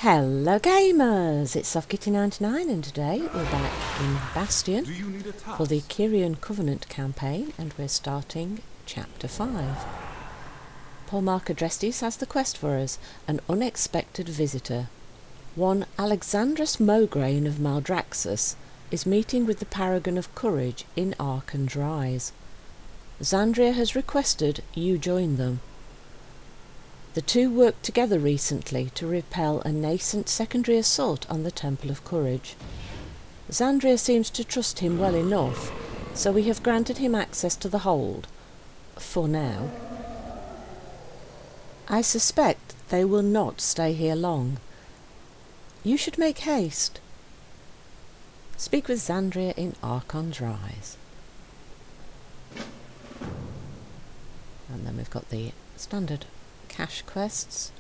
Hello gamers, it's SoftKitty99 and today we're back in Bastion for the Kyrian Covenant campaign and we're starting Chapter 5. Paul Mark Adrestes has the quest for us, an unexpected visitor. One Alexandrus Mograine of Maldraxxus is meeting with the Paragon of Courage in Arkan's Rise. Xandria has requested you join them. The two worked together recently to repel a nascent secondary assault on the Temple of Courage. Xandria seems to trust him well enough, so we have granted him access to the hold. For now. I suspect they will not stay here long. You should make haste. Speak with Xandria in Arkan's Rise. And then we've got the standard cash quests.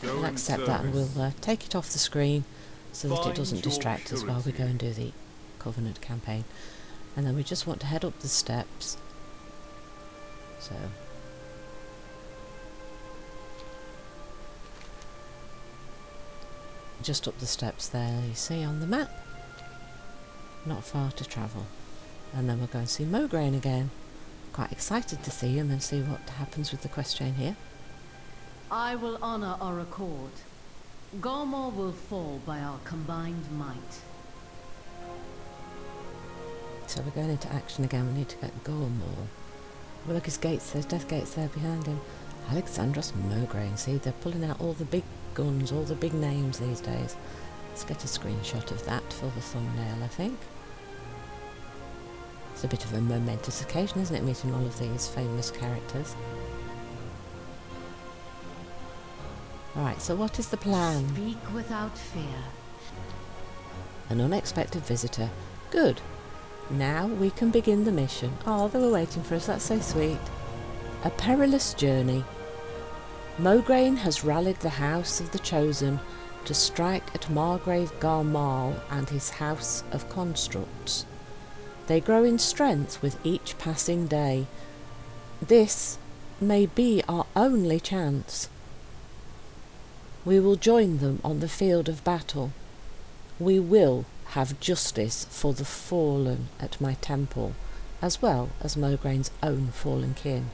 We'll accept that and we'll take it off the screen so that it doesn't distract us while we go and do the Covenant campaign. And then we just want to head up the steps. So just up the steps there, you see on the map. Not far to travel. And then we'll go and see Mograine again. Quite excited to see him and see what happens with the quest chain here. I will honor our accord. Gormor will fall by our combined might. So we're going into action again. We need to get Gormor. Well, look, his gates, there's death gates there behind him. Alexandrus Mograine. See, they're pulling out all the big guns, all the big names these days. Let's get a screenshot of that for the thumbnail, I think. It's a bit of a momentous occasion, isn't it, meeting all of these famous characters? Alright, so what is the plan? Speak without fear. An unexpected visitor. Good. Now we can begin the mission. Oh, they were waiting for us, that's so sweet. A perilous journey. Mograine has rallied the House of the Chosen to strike at Margrave Garmal and his House of Constructs. They grow in strength with each passing day. This may be our only chance. We will join them on the field of battle. We will have justice for the fallen at my temple, as well as Mograine's own fallen kin.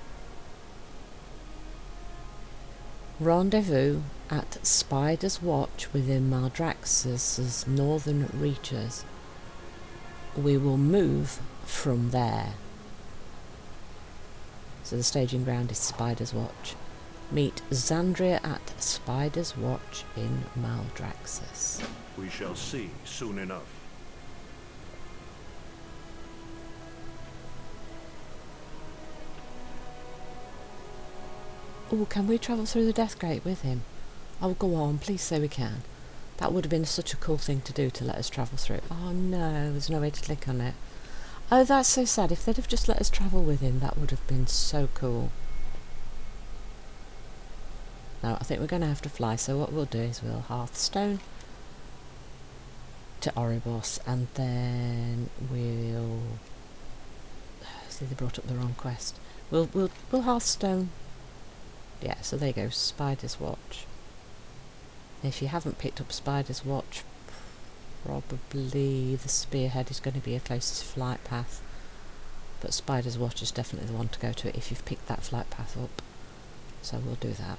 Rendezvous at Spider's Watch within Maldraxxus' northern reaches. We will move from there. So the staging ground is Spider's Watch. Meet Xandria at Spider's Watch in Maldraxxus. We shall see soon enough. Oh, can we travel through the Death Gate with him? Oh, go on, please say we can. That would have been such a cool thing to do, to let us travel through. Oh no, there's no way to click on it. Oh, that's so sad. If they'd have just let us travel with him, that would have been so cool. No, I think we're going to have to fly, so what we'll do is we'll Hearthstone to Oribos, and then we'll... See, they brought up the wrong quest. We'll Hearthstone. Yeah, so there you go, Spider's Watch. If you haven't picked up Spider's Watch, probably the Spearhead is going to be your closest flight path. But Spider's Watch is definitely the one to go to if you've picked that flight path up. So we'll do that.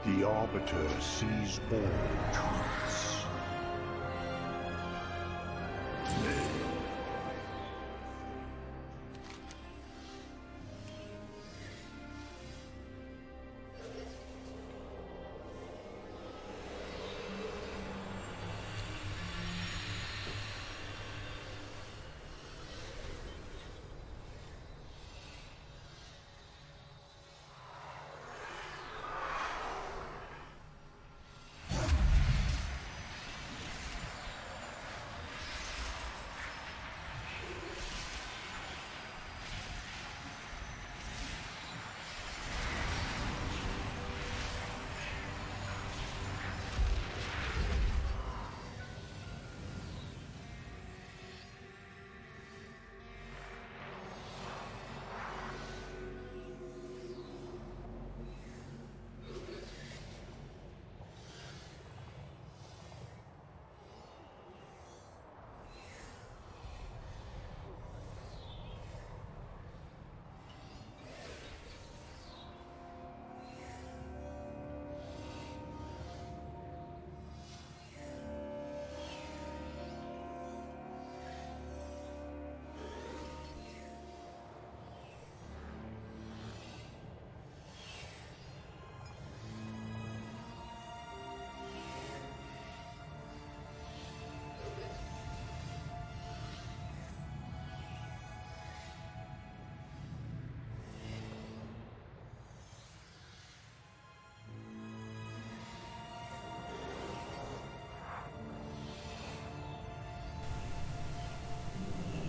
The Arbiter sees all truths.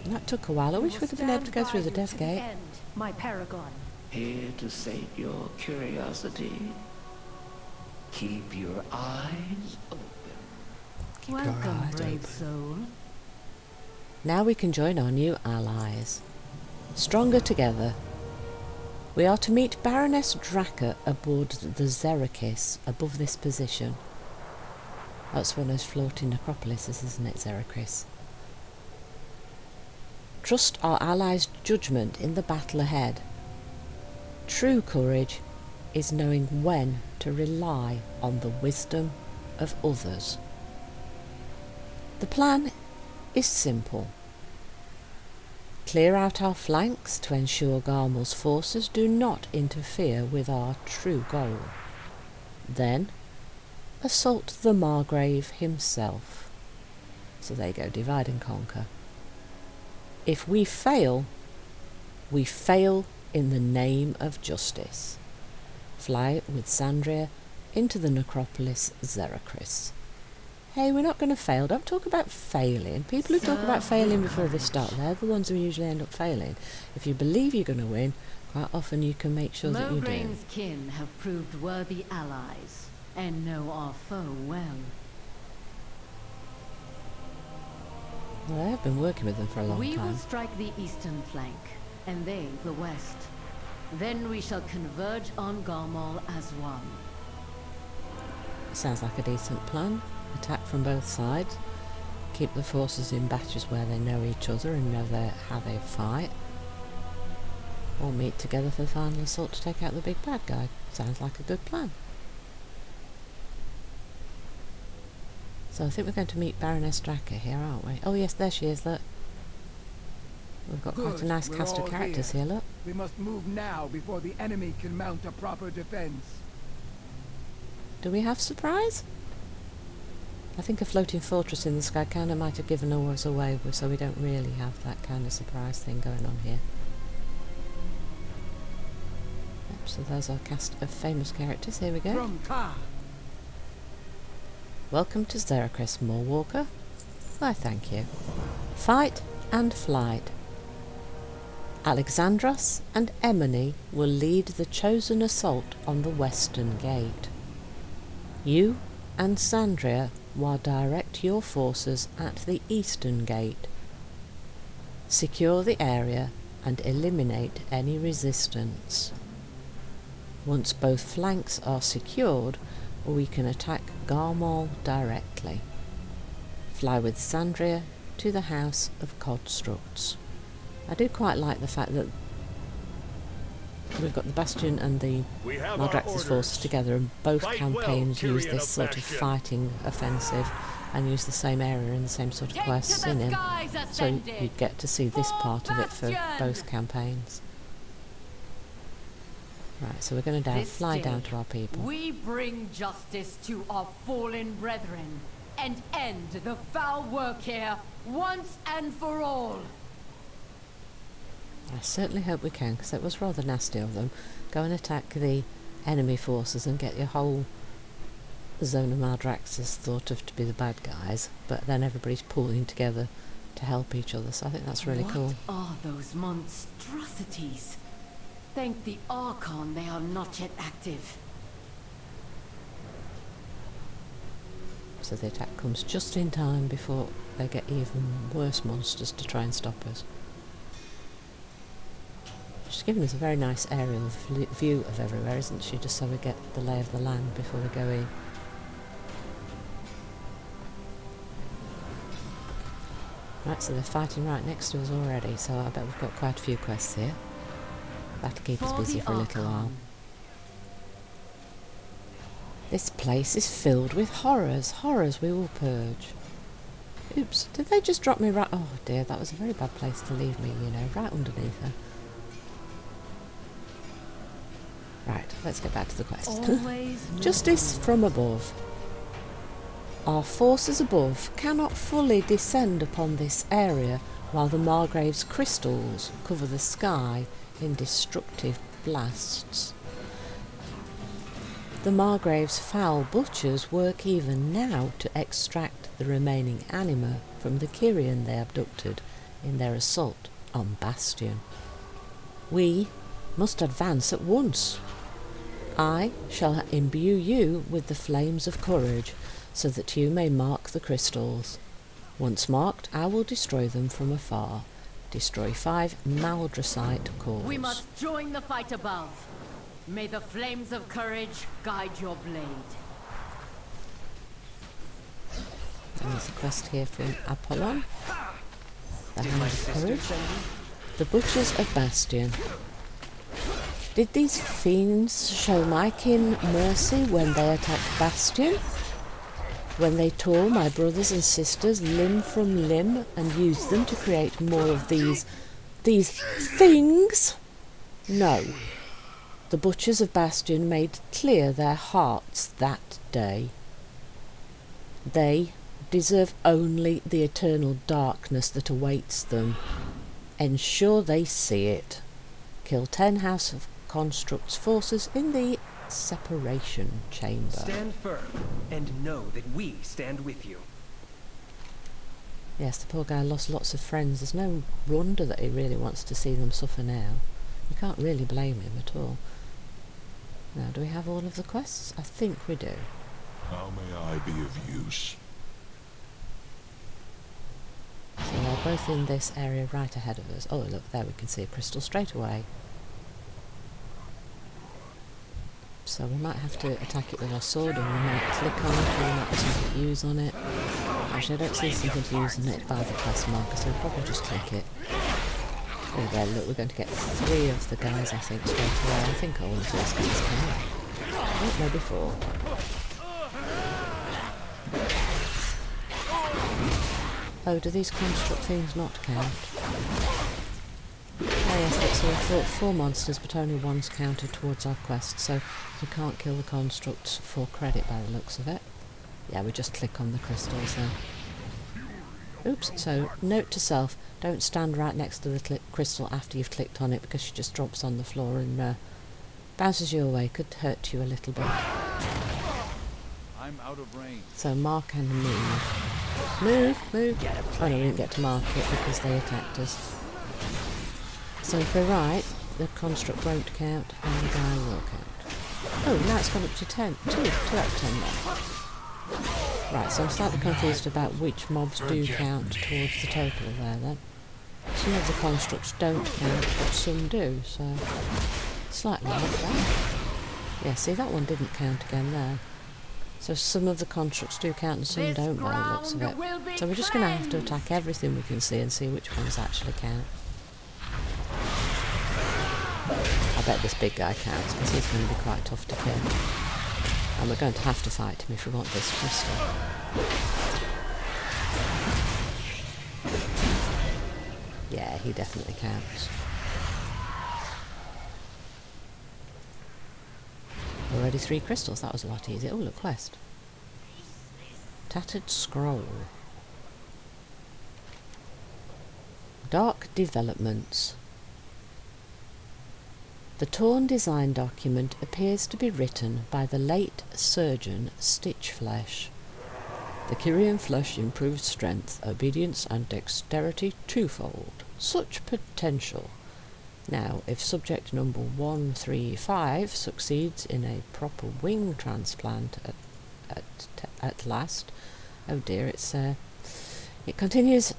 That took a while. I wish we'd have been able to go through the death gate. My paragon. Here to sate your curiosity. Keep your eyes open. Welcome, brave soul. Now we can join our new allies. Stronger together. We are to meet Baroness Draka aboard the Xerxes above this position. That's one of those floating necropolises, isn't it, Xerxes? Trust our allies' judgment in the battle ahead. True courage is knowing when to rely on the wisdom of others. The plan is simple. Clear out our flanks to ensure Garmal's forces do not interfere with our true goal. Then, assault the Margrave himself. So there you go, divide and conquer. If we fail in the name of justice. Fly with Sandria into the necropolis Xerxes. Hey, we're not going to fail. Don't talk about failing. People who talk about failing before they start, they're the ones who usually end up failing. If you believe you're going to win, quite often you can make sure that you do. Mograin's kin have proved worthy allies, and know our foe well. Well, I have been working with them for a long We time. will strike the eastern flank, and they the west. Then we shall converge on Garmal as one. Sounds like a decent plan. Attack from both sides. Keep the forces in batches where they know each other and know how they fight. Or meet together for the final assault to take out the big bad guy. Sounds like a good plan. So I think we're going to meet Baroness Draka here, aren't we? Oh yes, there she is, look. We've got quite a nice cast of characters here, look. We must move now before the enemy can mount a proper defense. Do we have surprise? I think a floating fortress in the sky kind of might have given us away, so we don't really have that kind of surprise thing going on here. Yep, so there's our cast of famous characters. Here we go. Welcome to Xerxes, Moorwalker. Why, thank you. Fight and flight. Alexandros and Emony will lead the chosen assault on the western gate. You and Sandria will direct your forces at the eastern gate. Secure the area and eliminate any resistance. Once both flanks are secured, we can attack Garmal directly. Fly with Sandria to the House of Constructs. I do quite like the fact that we've got the Bastion and the Maldraxxus forces together, and both campaigns use this sort of fighting offensive and use the same area and the same sort of quests in it. So you get to see this part of it for both campaigns. Right, so we're going to fly down to our people. We bring justice to our fallen brethren and end the foul work here once and for all. I certainly hope we can, because it was rather nasty of them. Go and attack the enemy forces and get your whole zone of Maldraxxus thought of to be the bad guys, but then everybody's pulling together to help each other, so I think that's really cool. What are those monstrosities? Thank the Archon they are not yet active. So the attack comes just in time before they get even worse monsters to try and stop us. She's giving us a very nice aerial view of everywhere, isn't she, just so we get the lay of the land before we go in. Right, so they're fighting right next to us already, so I bet we've got quite a few quests here. That'll keep us busy for a little while. This place is filled with horrors. Horrors we will purge. Oops, did they just drop me right... Oh dear, that was a very bad place to leave me, you know, right underneath her. Right, let's get back to the quest. Justice from above. Our forces above cannot fully descend upon this area while the Margrave's crystals cover the sky in destructive blasts. The Margrave's foul butchers work even now to extract the remaining anima from the Kyrian they abducted in their assault on Bastion. We must advance at once. I shall imbue you with the flames of courage, so that you may mark the crystals. Once marked, I will destroy them from afar. Destroy 5 Maldraxxus cores. We must join the fight above. May the flames of courage guide your blade. There's a quest here from Apollon. The Hand of Courage. The Butchers of Bastion. Did these fiends show my kin mercy when they attacked Bastion? When they tore my brothers and sisters limb from limb and used them to create more of these things? No. The Butchers of Bastion made clear their hearts that day. They deserve only the eternal darkness that awaits them. Ensure they see it. Kill 10 House of Construct's forces in the separation chamber. Stand firm and know that we stand with you. Yes, the poor guy lost lots of friends. There's no wonder that he really wants to see them suffer now. You can't really blame him at all. Now, do we have all of the quests? I think we do. How may I be of use? So they're both in this area right ahead of us. Oh, look, there we can see a crystal straight away. So we might have to attack it with our sword, or we might click on it, or we might have something to use on it. Actually, I don't see something to use on it by the class marker, so we'll probably just click it. Oh, there, look, we're going to get 3 of the guys, I think, straight away. I think all of these guys can. Oh, maybe 4. Oh, do these construct things not count? Oh yes, that's all 4 monsters, but only 1's counted towards our quest, so we can't kill the constructs for credit by the looks of it. Yeah, we just click on the crystals then. Oops, so note to self, don't stand right next to the crystal after you've clicked on it, because she just drops on the floor and bounces you away. Could hurt you a little bit. I'm out of range. So mark and move. Move! Oh no, we didn't get to mark it because they attacked us. So if we're right, the construct won't count and the guy will count. Oh, now it's gone up to 10. 2 out of 10 then. Right, so I'm slightly confused about which mobs do count towards the total there then. Some of the constructs don't count, but some do, so slightly like that. Yeah, see, that one didn't count again there. So some of the constructs do count and some don't by the looks of it. So we're just going to have to attack everything we can see and see which ones actually count. I bet this big guy counts, because he's going to be quite tough to kill. And we're going to have to fight him if we want this crystal. Yeah, he definitely counts. Already 3 crystals, that was a lot easier. Oh, look, quest. Tattered scroll. Dark developments. The torn design document appears to be written by the late surgeon Stitchflesh. The Kyrian flesh improves strength, obedience and dexterity twofold. Such potential. Now, if subject number 135 succeeds in a proper wing transplant at last, oh dear, it continues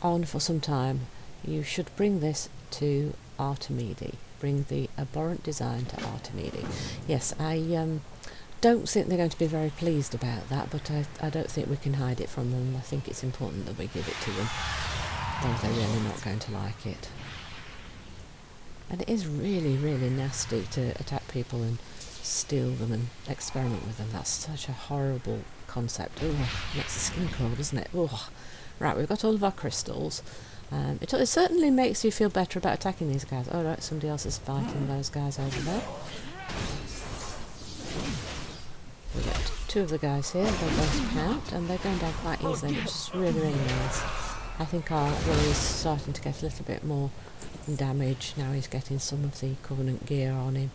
on for some time. You should bring this to Artemide. Bring the abhorrent design to Artemide. Yes, I don't think they're going to be very pleased about that, but I don't think we can hide it from them. I think it's important that we give it to them, though they're really not going to like it. And it is really, really nasty to attack people and steal them and experiment with them. That's such a horrible concept. Ooh, makes the skin crawl, doesn't it? Ooh. Right, we've got all of our crystals. It certainly makes you feel better about attacking these guys. Oh, right, somebody else is fighting those guys over there. We've got 2 of the guys here. They both count, and they're going down quite easily, which is really, really nice. I think our warrior is starting to get a little bit more damage. Now he's getting some of the Covenant gear on him.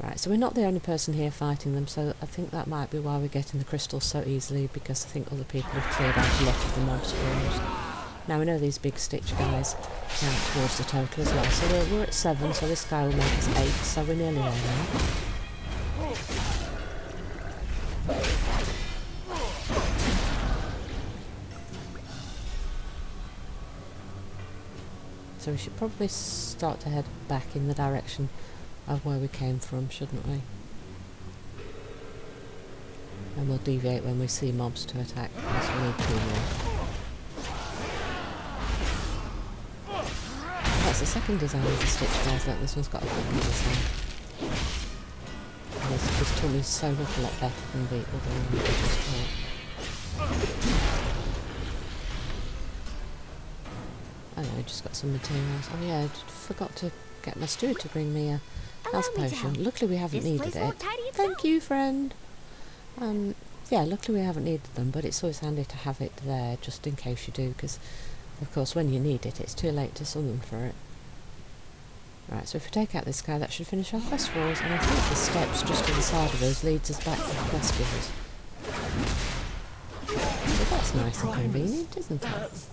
Right, so we're not the only person here fighting them, so I think that might be why we're getting the crystals so easily, because I think other people have cleared out a lot of the mob spawns. Now we know these big Stitch guys count towards the total as well, so we're at 7, so this guy will make us 8, so we're nearly there now. So we should probably start to head back in the direction of where we came from, shouldn't we? And we'll deviate when we see mobs to attack, as we need to more. That's the second design of the Stitch guys. Look, this one's got a copy design. This tool is so much a lot better than the other one we just fought. Oh no, I just got some materials. Oh yeah, I forgot to get my steward to bring me a health potion. Luckily we haven't needed it. Thank you, friend. Yeah, luckily we haven't needed them, but it's always handy to have it there just in case you do, because of course when you need it, it's too late to summon for it. Right, so if we take out this guy, that should finish our quest for us, and I think the steps just to the side of us leads us back to the quest givers. So that's nice and convenient, isn't it?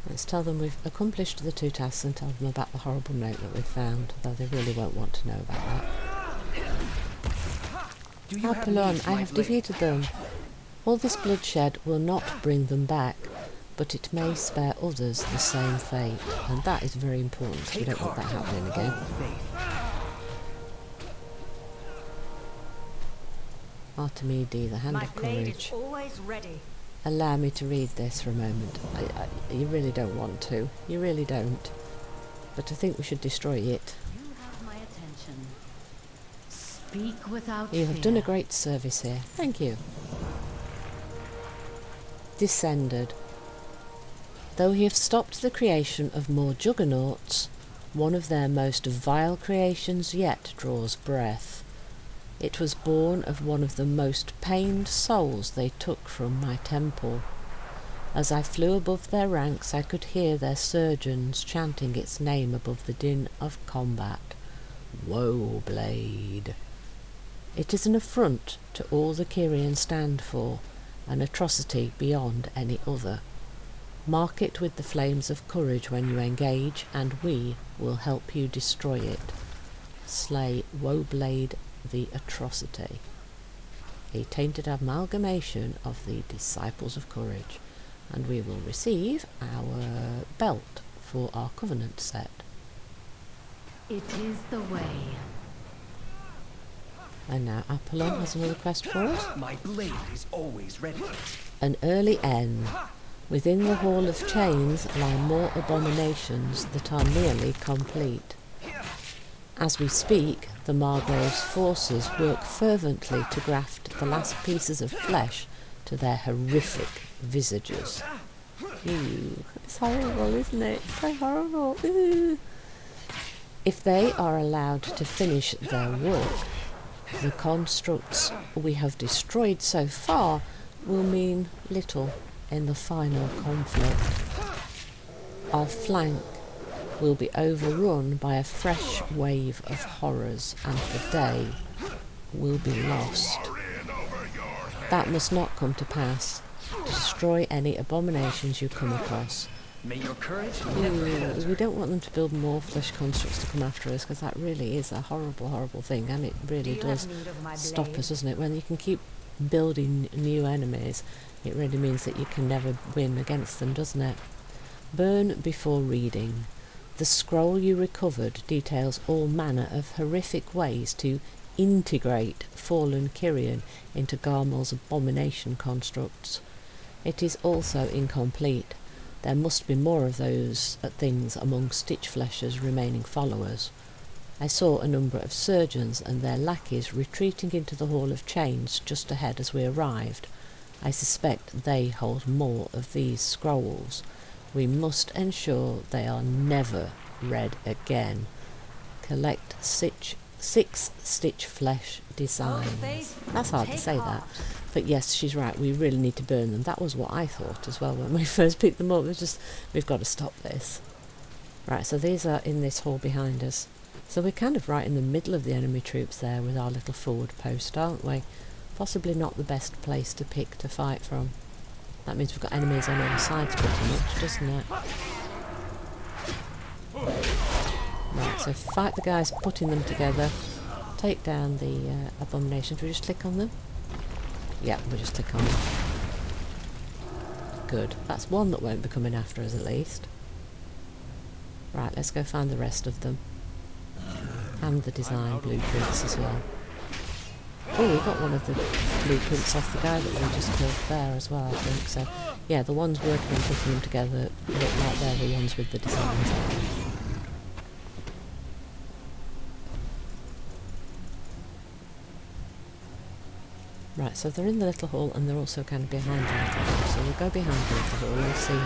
Let's tell them we've accomplished the 2 tasks and tell them about the horrible note that we've found, though they really won't want to know about that. Harpalon, I have defeated them. All this bloodshed will not bring them back, but it may spare others the same fate, and that is very important, so we don't want that happening again. Artemide, the Hand of Courage. Always ready. Allow me to read this for a moment. You really don't want to. You really don't. But I think we should destroy it. You have my attention. Speak without fear. You have done a great service here. Thank you. Descended. Though he have stopped the creation of more juggernauts, one of their most vile creations yet draws breath. It was born of one of the most pained souls they took from my temple. As I flew above their ranks, I could hear their surgeons chanting its name above the din of combat. Woe Blade. It is an affront to all the Kyrian stand for, an atrocity beyond any other. Mark it with the flames of courage when you engage, and we will help you destroy it. Slay Woeblade the atrocity. A tainted amalgamation of the Disciples of Courage, and we will receive our belt for our Covenant set. It is the way. And now Apollon has another quest for us. My blade is always ready. An early end. Within the Hall of Chains lie more abominations that are nearly complete. As we speak, the Margrave's forces work fervently to graft the last pieces of flesh to their horrific visages. Ooh, it's horrible, isn't it? It's so horrible. Ooh. If they are allowed to finish their work, the constructs we have destroyed so far will mean little in the final conflict. Our flank will be overrun by a fresh wave of horrors, and the day will be lost. That must not come to pass. Destroy any abominations you come across. May your courage never falter. We don't want them to build more flesh constructs to come after us, because that really is a horrible, horrible thing, and it really does stop us, doesn't it? When you can keep building new enemies, it really means that you can never win against them, doesn't it? Burn before reading. The scroll you recovered details all manner of horrific ways to integrate fallen Kyrian into Garmel's abomination constructs. It is also incomplete. There must be more of those things among Stitchflesh's remaining followers. I saw a number of surgeons and their lackeys retreating into the Hall of Chains just ahead as we arrived. I suspect they hold more of these scrolls. We must ensure they are never read again. Collect 6 Stitchflesh designs. That's hard to say that. But yes, she's right, we really need to burn them. That was what I thought as well when we first picked them up. It was just, we've got to stop this. Right, so these are in this hall behind us. So we're kind of right in the middle of the enemy troops there with our little forward post, aren't we? Possibly not the best place to pick to fight from. That means we've got enemies on all sides pretty much, doesn't it? Right, so fight the guys putting them together. Take down the abominations. We just click on them? Yeah, we'll just click on them. Good. That's one that won't be coming after us at least. Right, let's go find the rest of them. And the design blueprints as well. Oh, we got one of the blueprints off the guy that we just killed there as well, I think. So, yeah, the ones working on putting them together look like they're the ones with the designs on them. Right, so they're in the little hall and they're also kind of behind the little hall. So we'll go behind the little hall and see.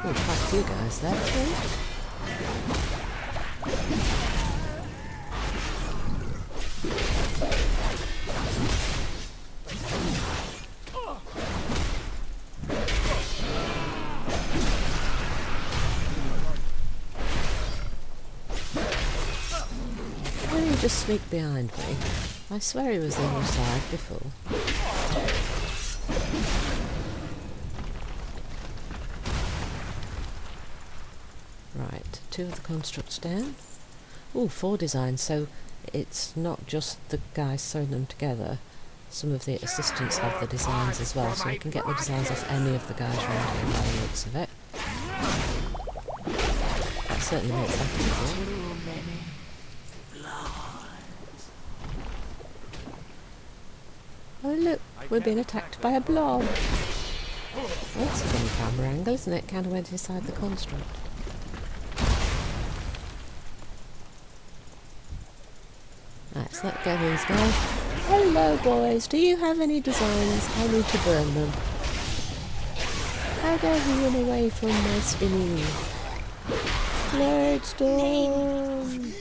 Oh, quite a few guys there too. Why did he just sneak behind me? I swear he was the other side before. Right, 2 of the constructs down. Ooh, 4 designs, so it's not just the guys sewing them together. Some of the assistants have the designs as well, so we can get the designs off any of the guys around here by the looks of it. That certainly makes that easier. Oh look, we're being attacked by a blob. Oh, that's a funny camera angle, isn't it? Kind of went inside the construct. Right, so let's get these guys. Hello boys, do you have any designs? I need to burn them. How dare he run away from my spinning? Bloodstorm!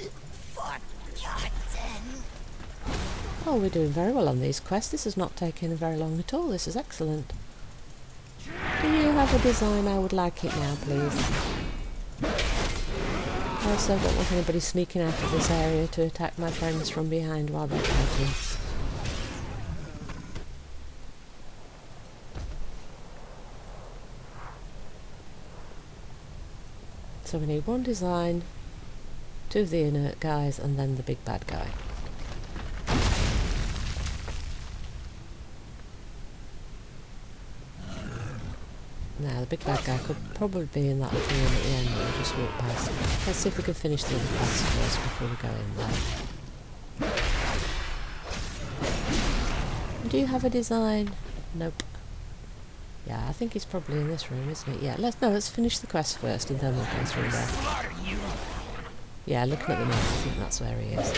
Oh, we're doing very well on these quests. This is not taking very long at all. This is excellent. Do you have a design? I would like it now, please. I also don't want anybody sneaking out of this area to attack my friends from behind while they're fighting. So we need 1 design, 2 of the inert guys, and then the big bad guy. Now, the big bad guy could probably be in that little room at the end. We'll just walk past. Let's see if we can finish the other quest first before we go in there. Do you have a design? Nope. Yeah, I think he's probably in this room, isn't he? Yeah, let's finish the quest first and then we'll go through there. Yeah, looking at the map, I think that's where he is.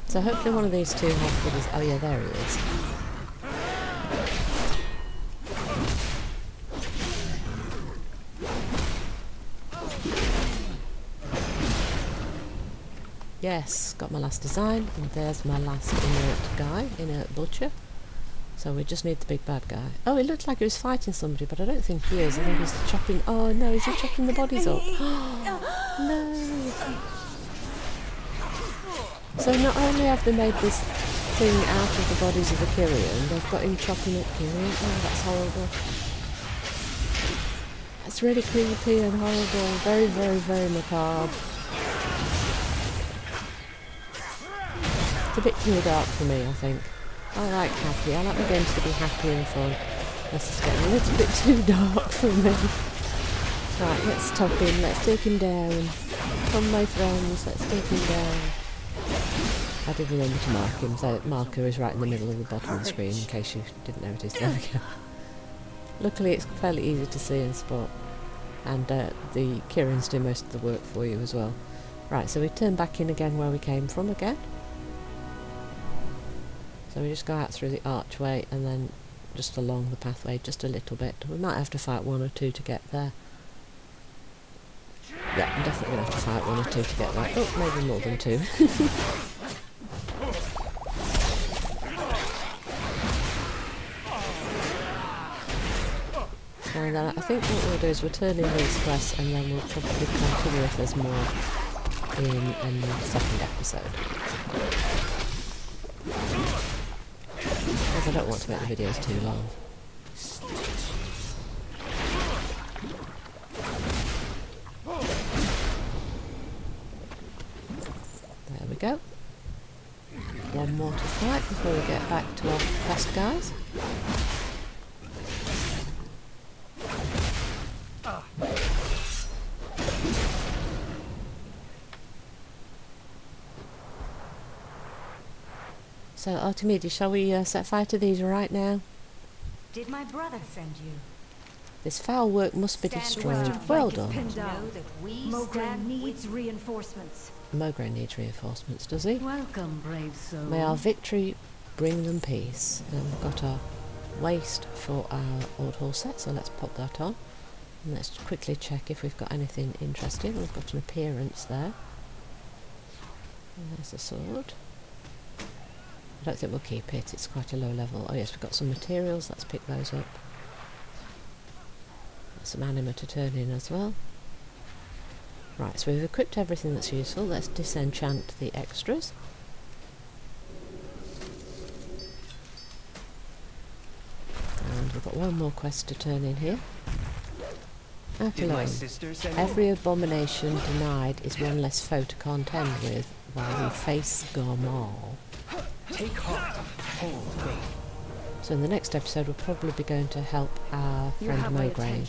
So hopefully one of these two have... Oh yeah, there he is. Yes, got my last design, and there's my last inert butcher. So we just need the big bad guy. Oh, it looked like he was fighting somebody, but I don't think he is. I think he's chopping... Oh no, is he chopping the bodies up? No! So not only have they made this thing out of the bodies of the Kyrian, they've got him chopping up Kyrian. Oh, that's horrible. That's really creepy and horrible. Very, very, very macabre. It's a bit too dark for me, I think. I like happy. I like the games to be happy and fun. This is getting a little bit too dark for me. Right, let's top him. Let's take him down. Come, my friends. Let's take him down. I did remember to mark him. So marker is right in the middle of the bottom of the screen, in case you didn't notice. There we go. Luckily, it's fairly easy to see and spot. And the Kyrians do most of the work for you as well. Right, so we turn back in again where we came from again. So we just go out through the archway and then just along the pathway just a little bit. We might have to fight one or two to get there. Yeah, I'm definitely going to have to fight one or two to get there. Oh, maybe more than two. And then I think what we'll do is we'll turn in these quests and then we'll probably continue if there's more in a second episode. Because I don't want to make the videos too long. There we go. One more to fight before we get back to our quest guys. So, Artemidi, shall we set fire to these right now? Did my brother send you? This foul work must be destroyed. Well done. Mogren needs reinforcements. Mogren needs reinforcements, does he? Welcome, brave soul. May our victory bring them peace. And we've got our waist for our old horse set, so let's pop that on. And let's quickly check if we've got anything interesting. We've got an appearance there. And there's a sword. I don't think we'll keep it, it's quite a low level. Oh yes, we've got some materials, let's pick those up. Got some anima to turn in as well. Right, so we've equipped everything that's useful. Let's disenchant the extras. And we've got one more quest to turn in here. Epilogue. Every abomination denied is one less foe to contend with while we face Garmal. Take heart. Hold faith. So in the next episode we'll probably be going to help our friend Mogren.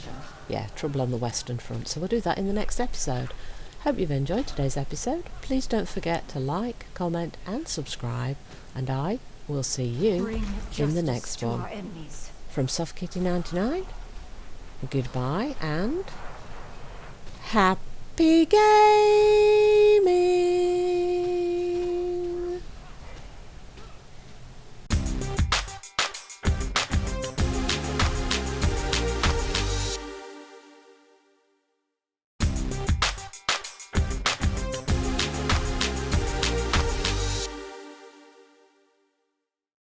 Yeah, trouble on the western front. So we'll do that in the next episode. Hope you've enjoyed today's episode. Please don't forget to like, comment and subscribe. And I will see you in the next one. From SoftKitty99, goodbye and happy games!